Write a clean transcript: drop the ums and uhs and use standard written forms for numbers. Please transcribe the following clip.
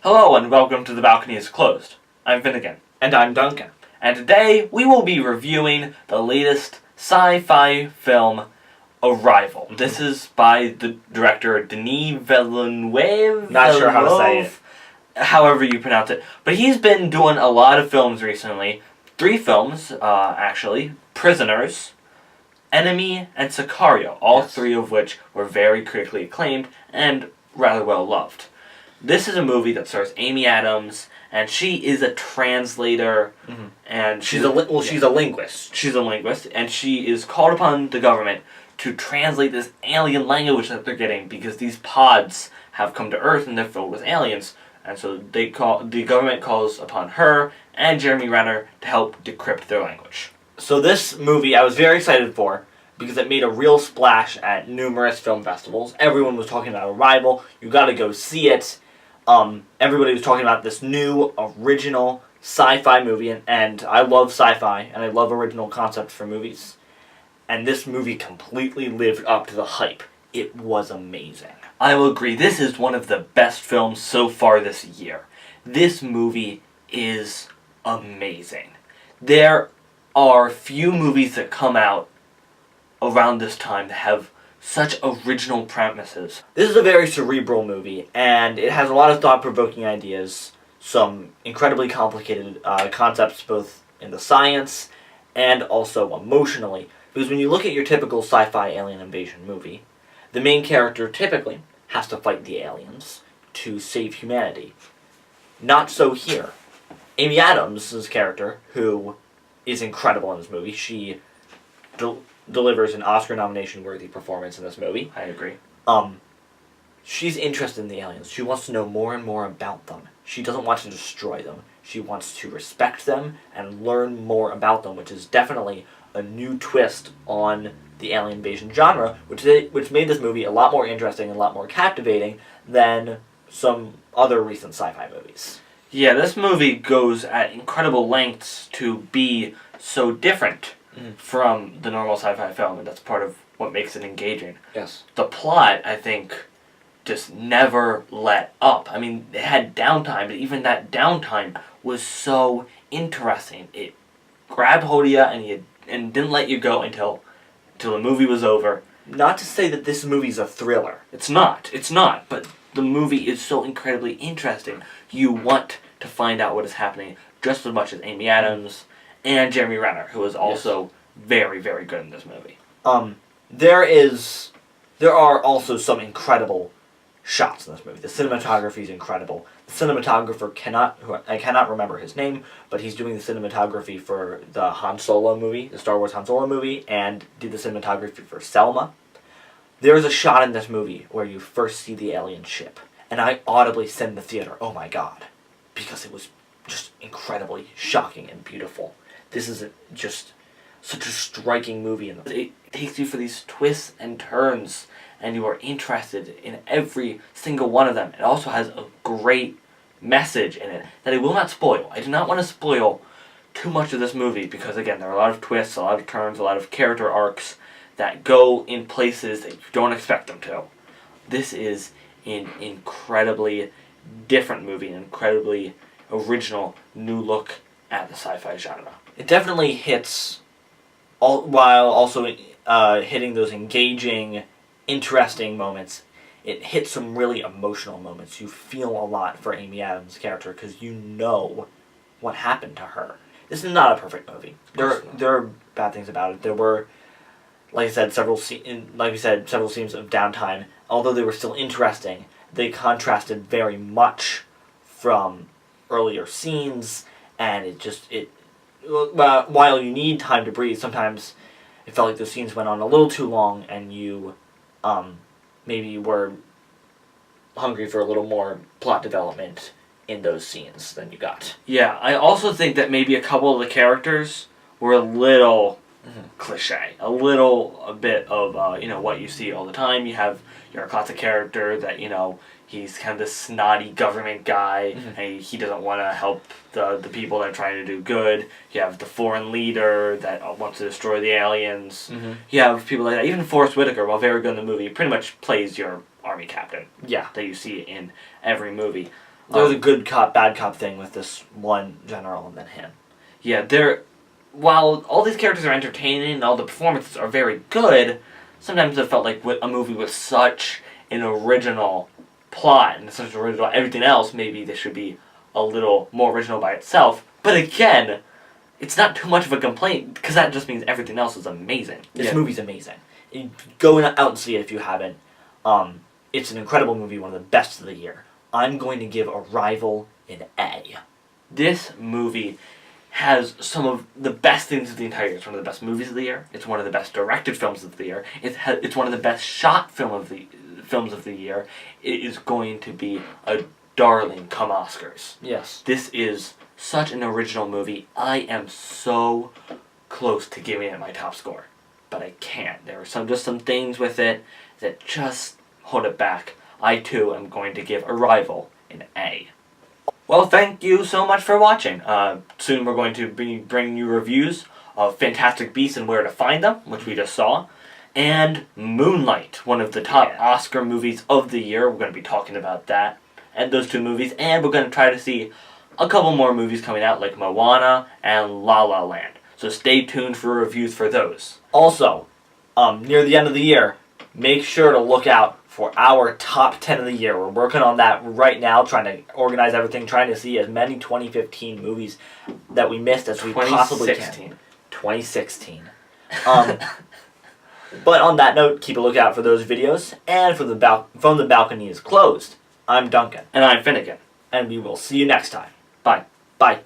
Hello and welcome to The Balcony is Closed. I'm Finnegan. And I'm Duncan. And today we will be reviewing the latest sci-fi film, Arrival. Mm-hmm. This is by the director Denis Villeneuve. Not sure how to say it. However you pronounce it. But he's been doing a lot of films recently. 3 films, actually. Prisoners, Enemy, and Sicario. All 3 of which were very critically acclaimed and rather well loved. This is a movie that stars Amy Adams, and she is a translator, and She's a linguist. She's a linguist, and she is called upon the government to translate this alien language that they're getting because these pods have come to Earth and they're filled with aliens, and so the government calls upon her and Jeremy Renner to help decrypt their language. So this movie I was very excited for because it made a real splash at numerous film festivals. Everyone was talking about Arrival. You got to go see it. Everybody was talking about this new, original sci-fi movie, and I love sci-fi, and I love original concepts for movies. And this movie completely lived up to the hype. It was amazing. I will agree, this is one of the best films so far this year. This movie is amazing. There are few movies that come out around this time that have such original premises. This is a very cerebral movie, and it has a lot of thought-provoking ideas, some incredibly complicated concepts both in the science and also emotionally. Because when you look at your typical sci-fi alien invasion movie, the main character typically has to fight the aliens to save humanity. Not so here. Amy Adams' character, who is incredible in this movie, she delivers an Oscar nomination-worthy performance in this movie. I agree. She's interested in the aliens. She wants to know more and more about them. She doesn't want to destroy them. She wants to respect them and learn more about them, which is definitely a new twist on the alien invasion genre, which made this movie a lot more interesting and a lot more captivating than some other recent sci-fi movies. Yeah, this movie goes at incredible lengths to be so different from the normal sci-fi film, and that's part of what makes it engaging. Yes. The plot, I think, just never let up. I mean, it had downtime, but even that downtime was so interesting. It grabbed hold of you and didn't let you go until the movie was over. Not to say that this movie's a thriller. It's not, but the movie is so incredibly interesting. You want to find out what is happening just as much as Amy Adams and Jeremy Renner, who is also very, very good in this movie. There are also some incredible shots in this movie. The cinematography is incredible. The cinematographer I cannot remember his name, but he's doing the cinematography for the Han Solo movie, the Star Wars Han Solo movie, and did the cinematography for Selma. There is a shot in this movie where you first see the alien ship, and I audibly said in the theater, "Oh my god," because it was just incredibly shocking and beautiful. This is just such a striking movie, and it takes you for these twists and turns, and you are interested in every single one of them. It also has a great message in it that I will not spoil. I do not want to spoil too much of this movie because, again, there are a lot of twists, a lot of turns, a lot of character arcs that go in places that you don't expect them to. This is an incredibly different movie, an incredibly original new look at the sci-fi genre. It definitely hits, while also hitting those engaging, interesting moments. It hits some really emotional moments. You feel a lot for Amy Adams' character because you know what happened to her. This is not a perfect movie. There are bad things about it. There were, like I said, several scenes of downtime. Although they were still interesting, they contrasted very much from earlier scenes, and while you need time to breathe, sometimes it felt like those scenes went on a little too long, and you maybe were hungry for a little more plot development in those scenes than you got. Yeah, I also think that maybe a couple of the characters were a little cliche. A bit of, what you see all the time. You have your classic character that, he's kind of this snotty government guy, and he doesn't want to help the people that are trying to do good. You have the foreign leader that wants to destroy the aliens. You have people like that. Even Forrest Whitaker, while very good in the movie, pretty much plays your army captain. Yeah. That you see in every movie. There's a good cop, bad cop thing with this one general and then him. Yeah, while all these characters are entertaining and all the performances are very good, sometimes it felt like a movie with such an original plot and such original everything else, maybe this should be a little more original by itself. But again, it's not too much of a complaint because that just means everything else is amazing. This movie's amazing. Go out and see it if you haven't. It's an incredible movie, one of the best of the year. I'm going to give Arrival an A. This movie has some of the best things of the entire year. It's one of the best movies of the year. It's one of the best directed films of the year. It's one of the best shot films of the year. It is going to be a darling come Oscars. Yes. This is such an original movie. I am so close to giving it my top score, but I can't. There are just some things with it that just hold it back. I too am going to give Arrival an A. Well, thank you so much for watching. Soon we're going to be bringing you reviews of Fantastic Beasts and Where to Find Them, which we just saw, and Moonlight, one of the top Oscar movies of the year. We're going to be talking about that and those two movies, and we're going to try to see a couple more movies coming out like Moana and La La Land. So stay tuned for reviews for those. Also, near the end of the year, make sure to look out for our top 10 of the year. We're working on that right now, trying to organize everything, trying to see as many 2015 movies that we missed as we possibly can. 2016. But on that note, keep a lookout for those videos. And from the balcony is closed. I'm Duncan. And I'm Finnegan. And we will see you next time. Bye. Bye.